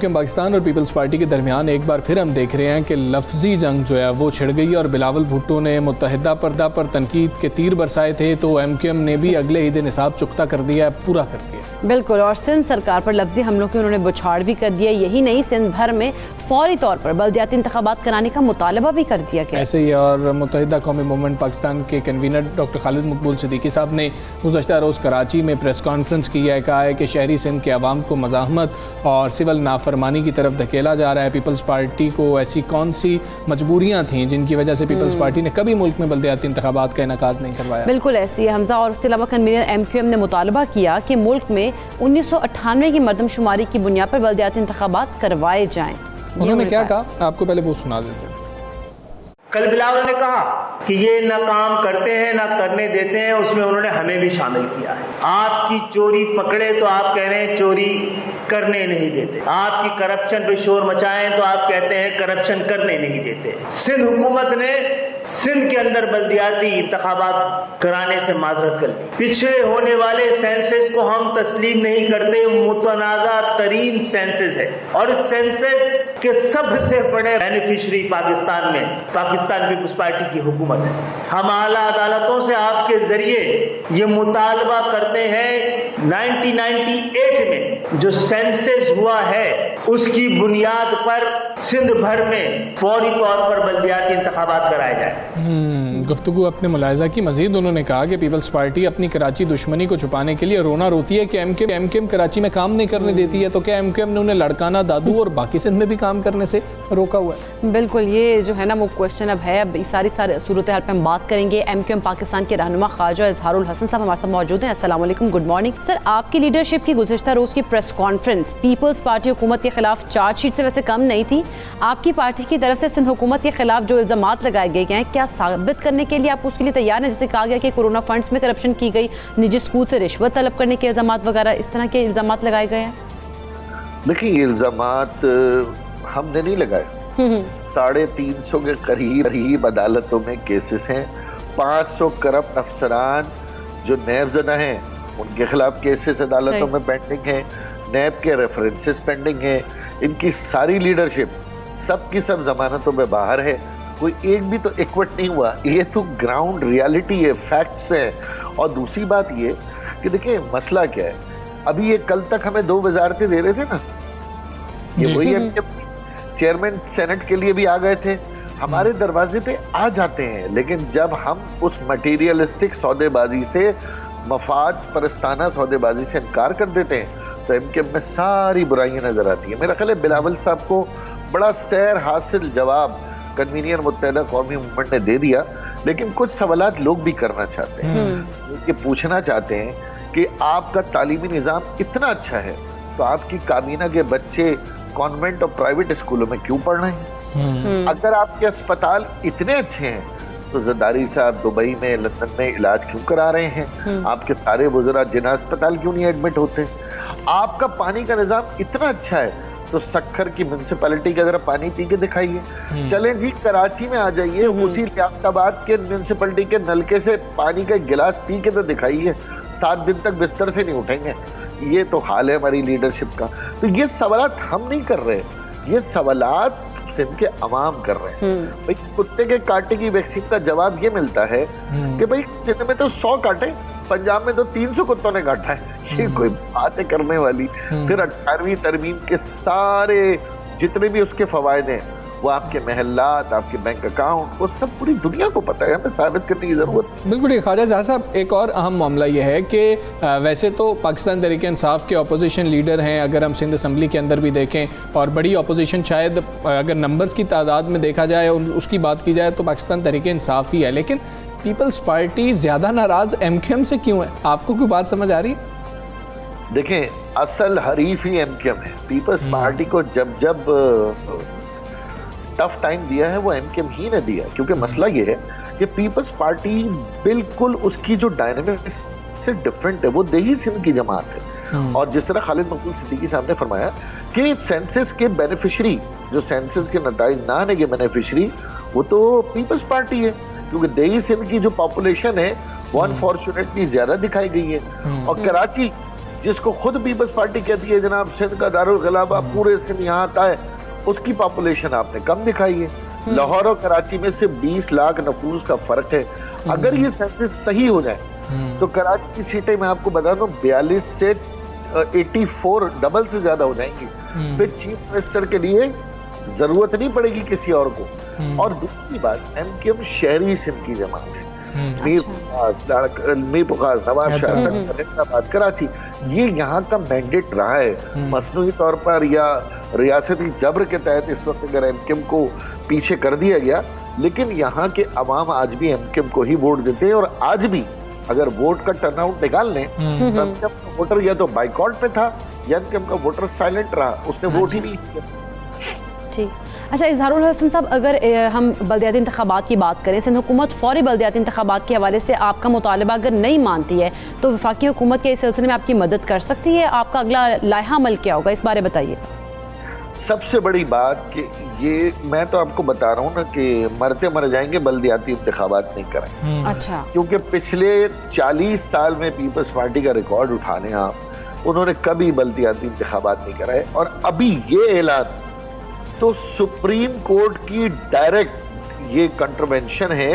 MQM Pakistan और peoples party के दरमियान एक बार फिर हम देख रहे हैं कि लफ्जी जंग जो है वो छिड़ गई और बिलावल भुट्टो ने मुत्तहिदा पर्दा पर तनकीद के तीर बरसाए थे तो एमक्यूएम ने भी अगले ही दिन हिसाब चुकता कर दिया, पूरा कर दिया। बिल्कुल, और सिंध सरकार पर लफ्जी हमलों की उन्होंने बुछाड़ भी कर दिया। यही नहीं, सिंध भर में फौरी तौर पर बल्दियाती इंतखाबात कराने का मुतालबा भी कर दिया गया। ऐसे ही और मुत्तहिदा कौमी मूवमेंट पाकिस्तान के कन्वीनर डॉक्टर खालिद मकबूल सिद्दीकी साहब ने गुज़श्ता रोज़ कराची में प्रेस कॉन्फ्रेंस की है, कहा है कि शहरी सिंध के अवाम को मज़ाहमत और सिविल नाफरमानी की तरफ धकेला जा रहा है। पीपल्स पार्टी को ऐसी कौन सी मजबूरियाँ थीं जिनकी वजह से पीपल्स पार्टी ने कभी मुल्क में बल्दियाती इंतखाबात का इनेकाद नहीं करवाया। बिल्कुल ऐसी है हमजा। और उसके अलावा कन्वीनर एमक्यूएम ने मुतालबा किया कि मुल्क में 1998 की मरदमशुमारी की बुनियाद पर बल्दियाती इंतखाबात करवाए जाएँ। उन्होंने क्या कहा, आपको पहले वो सुना देते हैं। कल बिलावल ने कहा कि ये ना काम करते हैं ना करने देते हैं, उसमें उन्होंने हमें भी शामिल किया है। आपकी चोरी पकड़े तो आप कह रहे हैं चोरी करने नहीं देते, आपकी करप्शन पे शोर मचाएं तो आप कहते हैं करप्शन करने नहीं देते। सिंध हुकूमत ने सिंध के अंदर बल्दियाती इंतखाबात कराने से माजरत कर ली। पिछड़े होने वाले सेंसस को हम तस्लीम नहीं करते, मुतनाज़ा तरीन सेंसस है और इस सेंसस के सबसे बड़े बेनिफिशरी पाकिस्तान में पाकिस्तान पीपल्स पार्टी की हुकूमत है। हम आला अदालतों से आपके जरिए ये मुतालबा करते हैं 1998 में जो सेंसस हुआ है उसकी बुनियाद पर सिंध भर में फौरी तौर पर बल्दियाती इंतखाबात कराए जाए। गुफ्तगू अपने मुलायजा की मजीद उन्होंने कहा कि पीपल्स पार्टी अपनी कराची दुश्मनी को छुपाने के लिए रोना रोती है कि एमक्यूएम कराची में काम नहीं करने देती है, तो क्या एमक्यूएम ने उन्हें लड़काना दादू और बाकी सिंध में भी काम करने से रोका हुआ है? बिल्कुल, ये जो है ना वो क्वेश्चन अब है। अब सारी सूरत हाल पर हम बात करेंगे। एमक्यूएम पाकिस्तान के रहनुमा ख्वाजा इजहारुल हसन साहब हमारे साथ मौजूद हैं। अस्सलाम वालेकुम, गुड मॉर्निंग सर। आपकी लीडरशिप की गुज़श्ता रोज़ की प्रेस कॉन्फ्रेंस पीपल्स पार्टी हुकूमत के खिलाफ चार्जशीट से वैसे कम नहीं थी। आपकी पार्टी की तरफ से सिंध हुकूमत के खिलाफ जो इल्ज़ामात लगाए गए हैं, क्या साबित करने के लिए आप उसके लिए तैयार हैं? जैसे कहा गया कि कोरोना फंड्स में करप्शन की गई, निजी स्कूल से रिश्वत तलब करने के इल्ज़ामात वगैरह, इस तरह के इल्ज़ामात लगाए गए हैं। देखिए, ये इल्ज़ामात हमने नहीं लगाए। 350 के करीब अदालतों में केसेस हैं। 500 करप्ट अफसरान जो नैबज़दा हैं उनके खिलाफ केसेस अदालतों में पेंडिंग हैं। नैब के रेफरेंसेस पेंडिंग हैं। इनकी सारी लीडरशिप सब की सब जमानतों में बाहर है। कोई एक भी तो एक्विट नहीं हुआ। ये तो ग्राउंड रियलिटी है, फैक्ट्स हैं। और दूसरी बात ये कि देखिए मसला क्या है, अभी ये कल तक हमें 2 वजारतें दे रहे थे ना, ये वही है। चेयरमैन सेनेट के लिए भी आ गए थे, हमारे दरवाजे पे आ जाते हैं, लेकिन जब हम उस मटीरियलिस्टिक सौदेबाजी से, मफाद परस्ताना सौदेबाजी से इनकार कर देते हैं तो एमक्यूएम में सारी बुराइयां नजर आती है। मेरा ख्याल है बिलावल साहब को बड़ा सैर हासिल जवाब कन्वीनियर मुत्तहिदा कौमी मूवमेंट ने दे दिया, लेकिन कुछ सवालात लोग भी करना चाहते हैं। ये पूछना चाहते हैं कि आपका तालीमी निज़ाम इतना अच्छा है तो आपकी काबीना के बच्चे कॉन्वेंट और प्राइवेट स्कूलों में क्यों पढ़ रहे हैं? अगर आपके अस्पताल इतने अच्छे हैं तो जरदारी साहब दुबई में, लंदन में इलाज क्यों करा रहे हैं? आपके सारे वज़रा जिना अस्पताल क्यों नहीं एडमिट होते? आपका पानी का निज़ाम इतना अच्छा है तो सक्खर की म्यूनसिपैलिटी का जरा पानी पी के दिखाइए। चलें जी, कराची में आ जाइए, उसी लियाकताबाद के म्यूनसिपैलिटी के नलके से पानी का गिलास पी के तो दिखाइए, 7 दिन तक बिस्तर से नहीं उठेंगे। ये तो हाल है हमारी लीडरशिप का। तो ये सवालात हम नहीं कर रहे, ये सवालात सिंध के अवाम कर रहे हैं। भाई कुत्ते के कांटे की वैक्सीन का जवाब ये मिलता है कि भाई सिंध में तो 100 कांटे, पंजाब में तो 300 कुत्तों ने काटा है। ये कोई बात है करने वाली? फिर 18वीं तरमीम के सारे जितने भी उसके फवायद हैं वो आपके महल्लात, आपके बैंक अकाउंट, वो सब पूरी दुनिया को पता है, हमें साबित करने की जरूरत। बिल्कुल। ख्वाजा इजहार साहब, एक और अहम मामला ये है कि वैसे तो पाकिस्तान तहरीक इंसाफ के अपोजिशन लीडर हैं, अगर हम सिंध असम्बली के अंदर भी देखें, और बड़ी अपोजिशन शायद अगर नंबर्स की तादाद में देखा जाए और उसकी बात की जाए तो पाकिस्तान तहरीक इंसाफ ही है, लेकिन पीपल्स पार्टी ज़्यादा नाराज़ एमक्यूएम से क्यों है? आपको कोई बात समझ आ रही है? देखें, असल हरीफ ही एमक्यूएम है। पीपल्स पार्टी को जब टफ टाइम दिया है वो एमक्यूएम ही ने दिया, क्योंकि मसला ये है कि पीपल्स पार्टी बिल्कुल उसकी जो डायनामिक्स से डिफरेंट है, वो देही सिंध की जमात है। और जिस तरह खालिद मकबूल सिद्दीकी साहब ने फरमाया कि सेंसस के बेनिफिशरी, जो सेंसस के नताइज ना आने के बेनिफिशरी, वो तो पीपल्स पार्टी है, क्योंकि देही सिंध की जो पॉपुलेशन है वो अनफॉर्चुनेटली ज्यादा दिखाई गई है। और कराची जिसको खुद पीपल्स पार्टी कहती है जनाब सिंध का दारुल खिलाफा पूरे सिंध यहाँ आता है, उसकी पॉपुलेशन आपने कम दिखाई है। लाहौर और कराची में सिर्फ 20 लाख नफूस का फर्क है। अगर ये सेंसस सही हो जाए तो कराची की सीटें मैं आपको बता दूं 42 से 84 डबल से ज्यादा हो जाएंगी। फिर चीफ मिनिस्टर के लिए जरूरत नहीं पड़ेगी किसी और को। और दूसरी बात, एमक्यूएम शहरी सिंध की जमात है। मीर पुखास, नवाब शाह, कराची, ये यहाँ का मैंडेट रहा है। मसनूई तौर पर या रियासती जबर के तहत इस वक्त अगर एमक्यूएम को पीछे कर दिया गया, लेकिन यहाँ के अवाम आज भी एमक्यूएम को ही वोट देते हैं। और आज भी अगर वोट का टर्नआउट निकाल लें तो एमक्यूएम का वोटर या तो बाइकॉट पे था या एमक्यूएम का वोटर साइलेंट रहा, उसने वोट ही नहीं किया। ठीक। अच्छा इजहारुल हसन साहब, अगर हम बल्दियाती इंतखाबात की बात करें, सिंध हुकूमत फौरी बल्दियाती इंतखाबात के हवाले से आपका मुतालबा अगर नहीं मानती है तो वफाकी हुकूमत के इस सिलसिले में आपकी मदद कर सकती है? आपका अगला लाइहा अमल क्या होगा, इस बारे बताइए। सबसे बड़ी बात कि ये मैं तो आपको बता रहा हूँ ना कि मरते मर जाएंगे बल्दियाती इंतखाबात नहीं करें। अच्छा। क्योंकि पिछले 40 साल में पीपल्स पार्टी का रिकॉर्ड उठा लें आप, उन्होंने कभी बल्दियाती इंतखाबात नहीं कराए। और अभी ये ऐलान तो सुप्रीम कोर्ट की डायरेक्ट ये कंट्रोवेंशन है।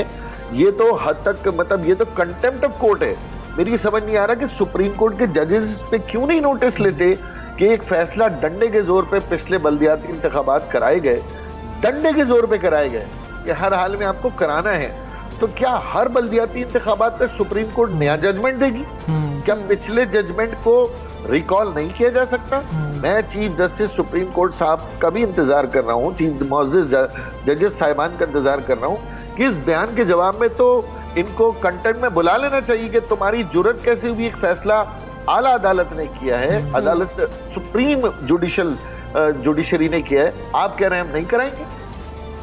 ये तो हद तक मतलब ये तो कंटेम्प्ट ऑफ कोर्ट है। मेरी समझ नहीं आ रहा कि सुप्रीम कोर्ट के जजेस इस पे क्यों नहीं नोटिस लेते कि एक फैसला डंडे के जोर पे पिछले बल्दियाती इंतखाबात कराए गए, डंडे के जोर पे कराए गए कि हर हाल में आपको कराना है। तो क्या हर बल्दियाती इंतखाबात पे सुप्रीम कोर्ट नया जजमेंट देगी? क्या पिछले जजमेंट को रिकॉल नहीं किया जा सकता? मैं चीफ जस्टिस सुप्रीम कोर्ट साहब का भी इंतजार कर रहा हूँ, चीफ मुअज़्ज़िज़ जजेस साहिबान का इंतजार कर रहा हूँ कि इस बयान के जवाब में तो इनको कंटेंट में बुला लेना चाहिए कि तुम्हारी जुर्रत कैसे हुई, एक फैसला आला अदालत ने किया है, अदालत सुप्रीम जुडिशरी ने किया है, आप कह रहे हैं हम नहीं कराएंगे।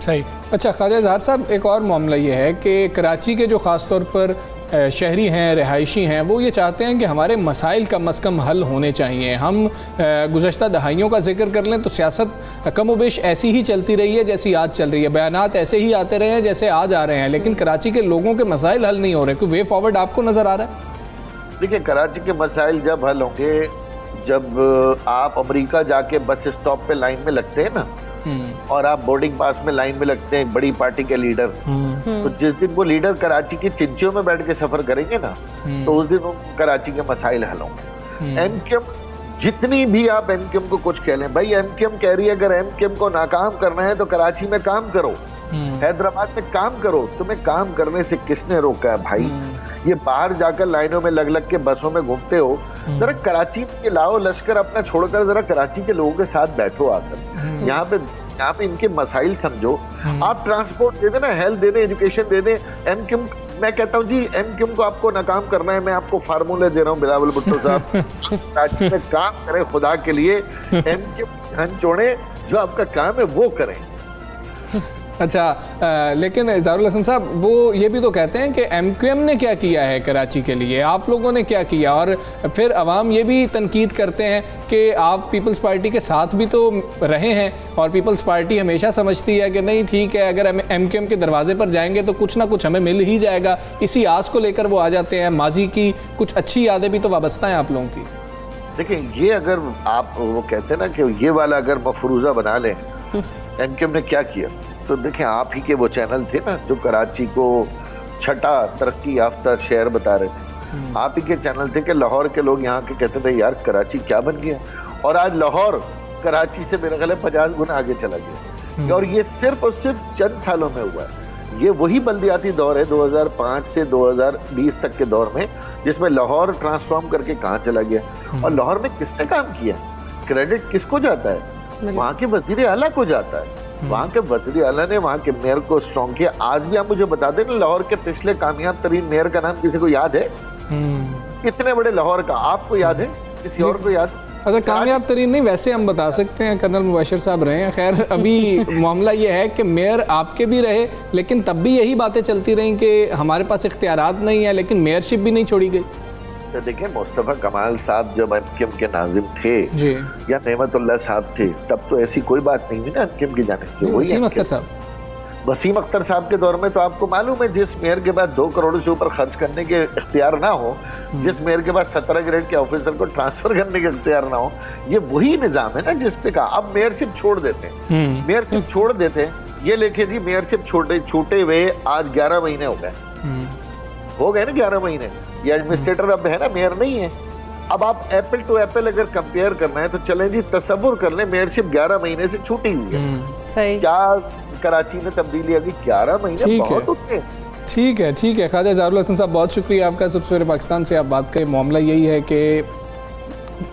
सही। अच्छा ख्वाजा इजहार साहब, एक और मामला ये है कि कराची के जो ख़ास तौर पर शहरी हैं, रिहायशी हैं, वो ये चाहते हैं कि हमारे मसाइल कम अज़ कम हल होने चाहिए। हम गुज़श्ता दहाइयों का जिक्र कर लें तो सियासत कमोबेश ऐसी ही चलती रही है जैसी आज चल रही है, बयानात ऐसे ही आते रहे हैं जैसे आज आ रहे हैं, लेकिन कराची के लोगों के मसाइल हल नहीं हो रहे। कोई वे फॉरवर्ड आपको नज़र आ रहा है? देखिए, कराची के मसाइल जब हल होंगे जब आप अमेरिका जाके बस स्टॉप पे लाइन में लगते हैं ना, और आप बोर्डिंग पास में लाइन में लगते हैं बड़ी पार्टी के लीडर, तो जिस दिन वो लीडर कराची की चिंचियों में बैठ के सफर करेंगे ना, तो उस दिन वो कराची के मसाइल हल होंगे। एमक्यूएम जितनी भी आप एमक्यूएम को कुछ कह लें, भाई एमक्यूएम कह रही है अगर एमक्यूएम को नाकाम करना है तो कराची में काम करो, हैदराबाद में काम करो। तुम्हें काम करने से किसने रोका है भाई? ये बाहर जाकर लाइनों में लग लग के बसों में घूमते हो, जरा कराची में लाओ लश्कर अपना छोड़कर जरा कराची के लोगों के साथ बैठो आकर, यहाँ पे इनके मसाइल समझो। आप ट्रांसपोर्ट दे देना, हेल्थ दे दें, एजुकेशन दे दें। एमक्यूएम, मैं कहता हूँ जी एमक्यूएम को आपको नाकाम करना है, मैं आपको फार्मूले दे रहा हूँ बिलावल भुट्टो साहब, कराची में काम करें खुदा के लिए, एमक्यूएम धन छोड़े, जो आपका काम है वो करें। अच्छा, लेकिन इजहारुल हसन साहब वो ये भी तो कहते हैं कि एमक्यूएम ने क्या किया है कराची के लिए, आप लोगों ने क्या किया? और फिर अवाम ये भी तनकीद करते हैं कि आप पीपल्स पार्टी के साथ भी तो रहे हैं, और पीपल्स पार्टी हमेशा समझती है कि नहीं ठीक है, अगर हम एमक्यूएम के दरवाजे पर जाएंगे तो कुछ ना कुछ हमें मिल ही जाएगा। इसी आस को लेकर वो आ जाते हैं। माजी की कुछ अच्छी यादें भी तो वाबस्ता हैं आप लोगों की। देखिए, ये अगर आप वो कहते हैं ना कि ये वाला अगर मफरूजा बना लें एमक्यूएम ने क्या किया, तो देखें आप ही के वो चैनल थे ना जो कराची को छठा तरक्की याफ्ता शहर बता रहे थे, आप ही के चैनल थे कि लाहौर के लोग यहाँ के कहते थे यार कराची क्या बन गया, और आज लाहौर कराची से मेरे ख्याल 50 गुना आगे चला गया। और ये सिर्फ और सिर्फ चंद सालों में हुआ है। ये वही बल्दियाती दौर है 2005 से 2020 तक के दौर में, जिसमें लाहौर ट्रांसफॉर्म करके कहाँ चला गया। और लाहौर में किसने काम किया, क्रेडिट किसको जाता है? वहाँ के वजीर आला को जाता है। वहाँ के वज़ीर आला ने वहाँ के मेयर को स्ट्रॉन्ग किया। आज भी आप मुझे बता दें, लाहौर के पिछले कामयाब तरीन मेयर का नाम किसी को याद है? इतने बड़े लाहौर का आपको याद है? किसी और को याद? अच्छा, कामयाब तरीन नहीं, वैसे हम बता सकते हैं कर्नल मुबशिर साहब रहे हैं। खैर, अभी मामला ये है कि मेयर आपके भी रहे, लेकिन तब भी यही बातें चलती रहीं कि हमारे पास इख्तियारात नहीं है, लेकिन मेयरशिप भी नहीं छोड़ी गई। तो देखिए, मुस्तफ़ा कमाल साहब जब एमक्यूएम के नाजिम थे या नेमतुल्लाह साहब थे, तब तो ऐसी कोई बात नहीं हुई ना एमक्यूएम की जाने की। वसीम अख्तर साहब, वसीम अख्तर साहब के दौर में तो आपको मालूम है, जिस मेयर के पास 2 करोड़ से ऊपर खर्च करने के इख्तियार ना हो, जिस मेयर के पास 17 ग्रेड के ऑफिसर को ट्रांसफर करने के इख्तियार ना हो, ये वही निजाम है ना जिस पे कहा अब मेयरशिप छोड़ देते हैं। मेयरशिप छोड़ देते हैं, ये लेके जी मेयरशिप छूटे हुए आज 11 महीने हो गए ना 11 महीने। ये एडमिनिस्ट्रेटर अब है ना, मेयर नहीं है। अब आप एप्पल टू एप्पल अगर कंपेयर करना है तो चलें जी, तसव्वुर कर लें मेयरशिप 11 महीने से छूटी हुई है। सही। क्या कराची में तब्दीली अभी 11 महीने बहुत होते हैं। ठीक है ख्वाजा इज़हारुल हसन साहब, बहुत शुक्रिया आपका। सबसे पाकिस्तान से आप बात करें, मामला यही है कि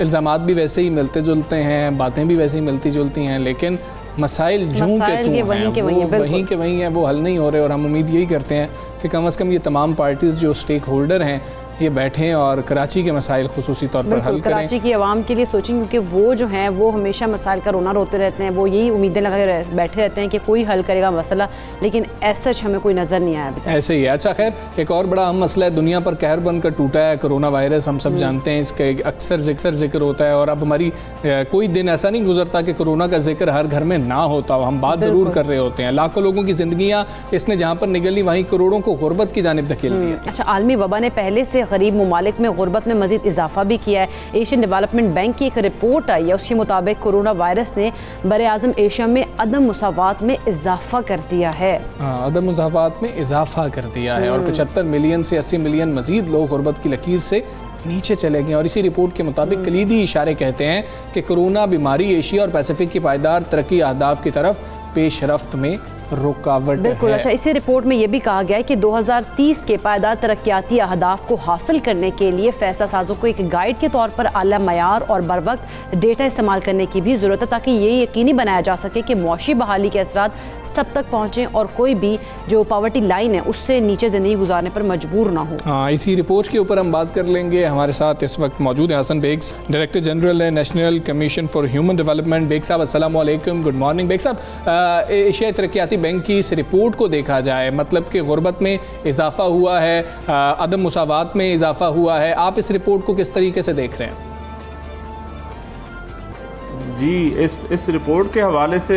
इल्ज़ामात भी वैसे ही मिलते जुलते हैं, बातें भी वैसे ही मिलती जुलती हैं, लेकिन मसाइल जूं के तू हैं, वहीं के वहीं हैं, वो हल नहीं हो रहे। और हम उम्मीद यही करते हैं कि कम अज़ कम ये तमाम पार्टीज़ जो स्टेक होल्डर हैं ये बैठें और कराची के मसाइल खुसूसी तौर पर हल करें। कराची की आवाम के लिए सोचें, क्योंकि वो जो हैं वो हमेशा मसाइल का रोना रोते रहते हैं, वो यही उम्मीदें लगा के बैठे रहते हैं कि कोई हल करेगा मसला, लेकिन ऐसा हमें कोई नज़र नहीं आया अभी तक। ऐसे ही है। अच्छा खैर, एक और बड़ा अहम मसला है, दुनिया पर कहर बनकर टूटा है कोरोना वायरस। हम सब जानते हैं, इसका अक्सर जिक्र होता है, और अब हमारी कोई दिन ऐसा नहीं गुजरता कि कोरोना का जिक्र हर घर में ना होता हो। हम बात ज़रूर कर रहे होते हैं। लाखों लोगों की ज़िंदगियाँ इसने जहाँ पर निगली वहीं करोड़ों को गुर्बत की जानिब धकेल दिया। अच्छा, आलमी वबा ने पहले से गरीब ममालिक में गुर्बत में मजीद इजाफा भी किया है। एशियन डेवलपमेंट बैंक की एक रिपोर्ट आई है, उसके मुताबिक कोरोना वायरस ने बरे आज़म एशिया में अदम मुसावात में इजाफा कर दिया है। अदम मुसावात में इजाफा कर दिया है, और 75 मिलियन से 80 मिलियन मजीद लोग गुर्बत की लकीर से नीचे चले गए। और इसी रिपोर्ट के मुताबिक कलीदी इशारे कहते हैं कि कोरोना बीमारी एशिया और पैसिफिक की पायदार तरक्की अहदाफ की तरफ पेशरफ्त में रुकावट बिल्कुल। है। अच्छा, इसी रिपोर्ट में यह भी कहा गया है कि 2030 के पायदार तरक्याती अहदाफ को हासिल करने के लिए फैसला साजों को एक गाइड के तौर पर आला मयार और बर वक्त डेटा इस्तेमाल करने की भी ज़रूरत है, ताकि ये यकीनी बनाया जा सके कि मौशी बहाली के असरात सब तक पहुँचें और कोई भी जो पॉवर्टी लाइन है उससे नीचे ज़िंदगी गुजारने पर मजबूर ना हो। हाँ, इसी रिपोर्ट के ऊपर हम बात कर लेंगे। हमारे साथ इस वक्त मौजूद हैं हसन बेग, डायरेक्टर जनरल है national commission for human development. Baig साहब अस्सलाम वालेकुम, गुड मॉर्निंग। बेग साहब, एशियाई तरक्याती बैंक की इस रिपोर्ट को देखा जाए, मतलब कि गुर्बत में इजाफा हुआ है, अदम मुसावात में इजाफा हुआ है, आप इस रिपोर्ट को किस तरीके से देख रहे हैं? जी, इस रिपोर्ट के हवाले से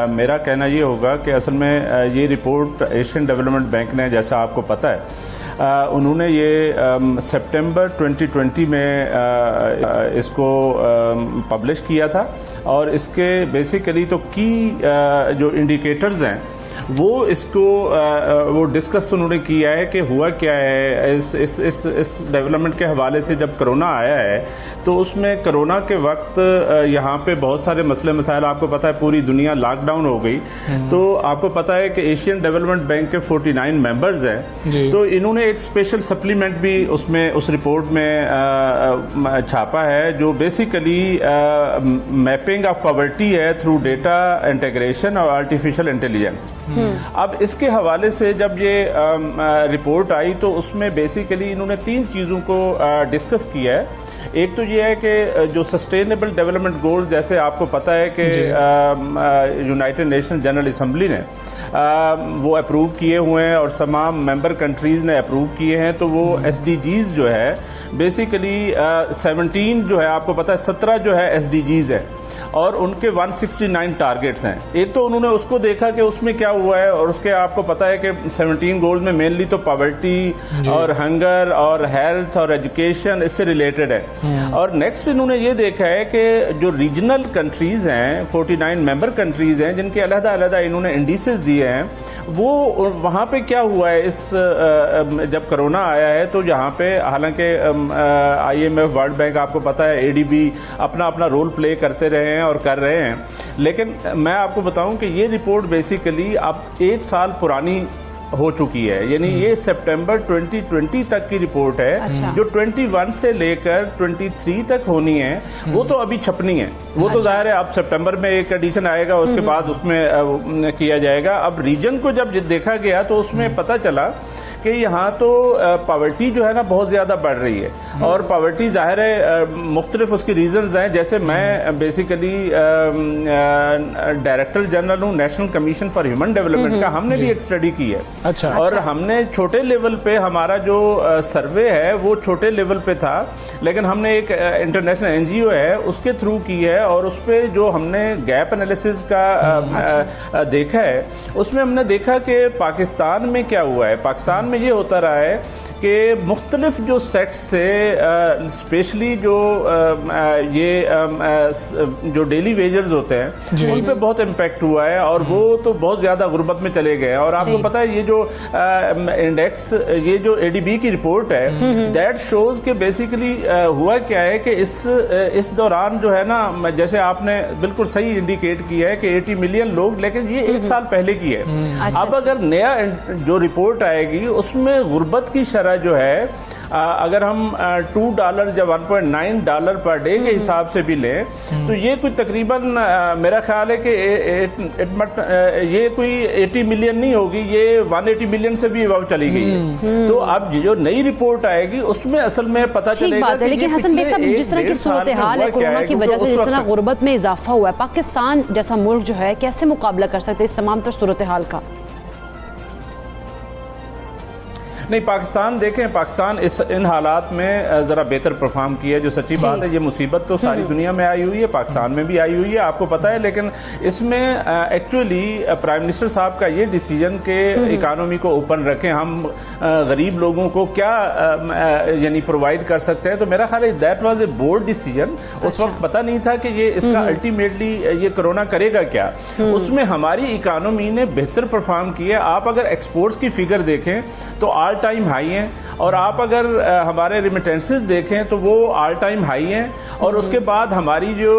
मेरा कहना ये होगा कि असल में ये रिपोर्ट एशियन डेवलपमेंट बैंक ने, जैसा आपको पता है, उन्होंने ये सितंबर 2020 में इसको पब्लिश किया था, और इसके बेसिकली तो की जो इंडिकेटर्स हैं वो इसको वो डिस्कस उन्होंने किया है कि हुआ क्या है इस डेवलपमेंट के हवाले से। जब कोरोना आया है तो उसमें कोरोना के वक्त यहाँ पे बहुत सारे मसले मसाइल, आपको पता है पूरी दुनिया लॉकडाउन हो गई, तो आपको पता है कि एशियन डेवलपमेंट बैंक के 49 मेंबर्स हैं, तो इन्होंने एक स्पेशल सप्लीमेंट भी उसमें उस रिपोर्ट में छापा है, जो बेसिकली मैपिंग ऑफ पॉवर्टी है थ्रू डेटा इंटीग्रेशन और आर्टिफिशियल इंटेलिजेंस। अब इसके हवाले से जब ये रिपोर्ट आई तो उसमें बेसिकली इन्होंने 3 चीज़ों को डिस्कस किया है। एक तो ये है कि जो सस्टेनेबल डेवलपमेंट गोल्स, जैसे आपको पता है कि यूनाइटेड नेशन जनरल असम्बली ने वो अप्रूव किए हुए हैं और तमाम मेंबर कंट्रीज़ ने अप्रूव किए हैं, तो वो SDGs जो है बेसिकली 17 जो है, आपको पता है 17 जो है SDGs है, और उनके 169 टारगेट्स हैं। एक तो उन्होंने उसको देखा कि उसमें क्या हुआ है, और उसके आपको पता है कि 17 गोल्स में मेनली तो पॉवर्टी और हंगर और हेल्थ और एजुकेशन इससे रिलेटेड है। और नेक्स्ट इन्होंने ये देखा है कि जो रीजनल कंट्रीज़ हैं, 49 मेंबर कंट्रीज़ हैं, जिनके अलग-अलग इन्होंने इंडिसेस दिए हैं, वो वहाँ पे क्या हुआ है इस जब कोरोना आया है, तो यहाँ पे हालांकि IMF, वर्ल्ड बैंक, आपको पता है ADB अपना अपना रोल प्ले करते रहे हैं और कर रहे हैं, लेकिन मैं आपको बताऊं कि ये रिपोर्ट बेसिकली अब 1 साल पुरानी हो चुकी है, यानी ये सितंबर 2020 तक की रिपोर्ट है। अच्छा। जो 21 से लेकर 23 तक होनी है वो तो अभी छपनी है, वो तो जाहिर है अब सितंबर में एक एडिशन आएगा, उसके बाद उसमें किया जाएगा। अब रीजन को जब देखा गया तो उसमें पता चला कि यहाँ तो पॉवर्टी जो है ना बहुत ज़्यादा बढ़ रही है, और पॉवर्टी ज़ाहिर है मुख्तलिफ उसकी रीजंस हैं। जैसे मैं बेसिकली डायरेक्टर जनरल हूँ national commission for human development का, हमने भी एक स्टडी की है। अच्छा। और हमने छोटे लेवल पे हमारा जो सर्वे है वो छोटे लेवल पे था, लेकिन हमने एक इंटरनेशनल एनजीओ है उसके थ्रू की है, और उस पर जो हमने गैप एनालिसिस का देखा है उसमें हमने देखा कि पाकिस्तान में क्या हुआ है। पाकिस्तान में ये होता रहा है कि मुख्तलिफ जो सेक्स से स्पेशली जो जो डेली वेजर्स होते हैं उन पे बहुत इम्पेक्ट हुआ है, और वो तो बहुत ज़्यादा गुर्बत में चले गए। और आपको पता है ये जो इंडेक्स, ये जो ADB की रिपोर्ट है, दैट शोज कि बेसिकली हुआ क्या है कि इस दौरान जो है ना, जैसे आपने बिल्कुल सही इंडिकेट किया है कि 80 मिलियन लोग, लेकिन ये एक साल पहले की है। अब अगर नया जो रिपोर्ट आएगी उसमें गुर्बत की शरह जो है, अगर हम $2 या $1.9 पर डे के हिसाब से भी लें तो ये कोई तकरीबन मेरा ख्याल है कि ये कोई 80 मिलियन नहीं होगी, ये 180 मिलियन से भी अबव चली गई है। तो अब जो नई रिपोर्ट आएगी उसमें असल में पता चलेगा। लेकिन हसन बेग साहब, जिस तरह की सूरत हाल है कोरोना की वजह से, जिस तरह गुर्बत में इजाफा हुआ है, पाकिस्तान जैसा मुल्क जो है कैसे मुकाबला कर सकते हैं इस तमाम तर सूरत हाल का? नहीं, पाकिस्तान देखें, पाकिस्तान इन हालात में ज़रा बेहतर परफॉर्म किया है। जो सच्ची बात है, ये मुसीबत तो सारी दुनिया में आई हुई है, पाकिस्तान में भी आई हुई है, आपको पता है। लेकिन इसमें एक्चुअली प्राइम मिनिस्टर साहब का ये डिसीजन के इकानमी को ओपन रखें, हम गरीब लोगों को क्या यानी प्रोवाइड कर सकते हैं, तो मेरा ख्याल है that was a bold decision. उस वक्त पता नहीं था कि ये इसका अल्टीमेटली ये कोरोना करेगा क्या। उसमें हमारी इकानमी ने बेहतर परफॉर्म किया। आप अगर एक्सपोर्ट्स की फिगर देखें तो ऑल टाइम हाई हैं, और आप अगर हमारे रिमिटेंसेस देखें तो वो ऑल टाइम हाई हैं। और उसके बाद हमारी जो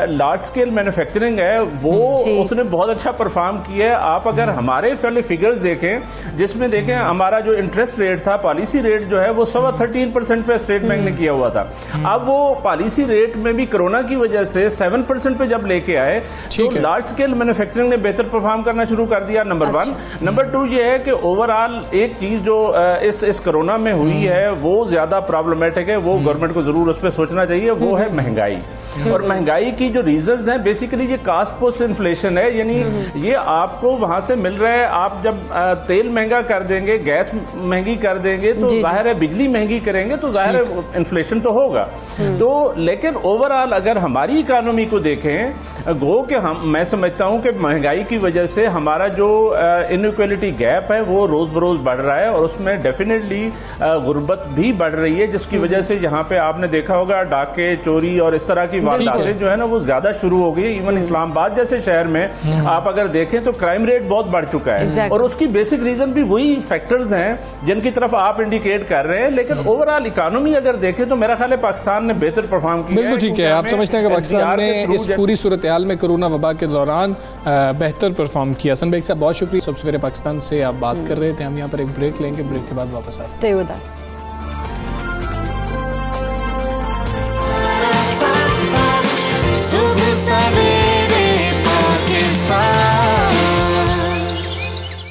लार्ज स्केल मैन्युफैक्चरिंग है वो उसने बहुत अच्छा परफॉर्म किया है। आप अगर हमारे पहले फिगर्स देखें, जिसमें देखें हमारा जो इंटरेस्ट रेट था, पॉलिसी रेट जो है वो 13% पे स्टेट बैंक ने किया हुआ था। अब वो पॉलिसी रेट में भी कोरोना की वजह से 7% पे जब लेके आए तो लार्ज स्केल मैन्युफैक्चरिंग ने बेहतर परफॉर्म करना शुरू कर दिया, नंबर 1। नंबर 2 ये है कि ओवरऑल एक चीज जो इस कोरोना में हुई है वो ज्यादा प्रॉब्लमेटिक है, वो गवर्नमेंट को जरूर उस पर सोचना चाहिए, वो है महंगाई। और महंगाई की जो रीजंस हैं बेसिकली ये कास्ट पोस्ट इन्फ्लेशन है, यानी ये आपको वहां से मिल रहा है। आप जब तेल महंगा कर देंगे, गैस महंगी कर देंगे तो जाहिर है, बिजली महंगी करेंगे तो जाहिर है इन्फ्लेशन तो होगा। तो लेकिन ओवरऑल अगर हमारी इकानमी को देखें, गो कि मैं समझता हूं कि महंगाई की वजह से हमारा जो इनइक्वालिटी गैप है वो रोज बरोज बढ़ रहा है, और उसमें डेफिनेटली गुर्बत भी बढ़ रही है, जिसकी वजह से यहाँ पे आपने देखा होगा डाके, चोरी और इस तरह की वारदातें जो है ना वो ज्यादा शुरू हो गई। इवन इस्लामाबाद जैसे शहर में आप अगर देखें तो क्राइम रेट बहुत बढ़ चुका है, और उसकी बेसिक रीजन भी वही फैक्टर्स हैं जिनकी तरफ आप इंडिकेट कर रहे हैं। लेकिन ओवरऑल इकोनॉमी अगर देखें तो मेरा ख्याल है पाकिस्तान ने बेहतर परफॉर्म किया। बिल्कुल ठीक है, आप समझते हैं कि पाकिस्तान ने इस पूरी सूरत हाल में कोरोना वबा के दौरान बेहतर परफॉर्म किया। हसन बेग साहब बहुत शुक्रिया। सब सवेरे पाकिस्तान से आप बात कर रहे थे, हम यहाँ पर एक ब्रेक लेंगे, ब्रेक के बाद वापस आते हैं। Stay with us.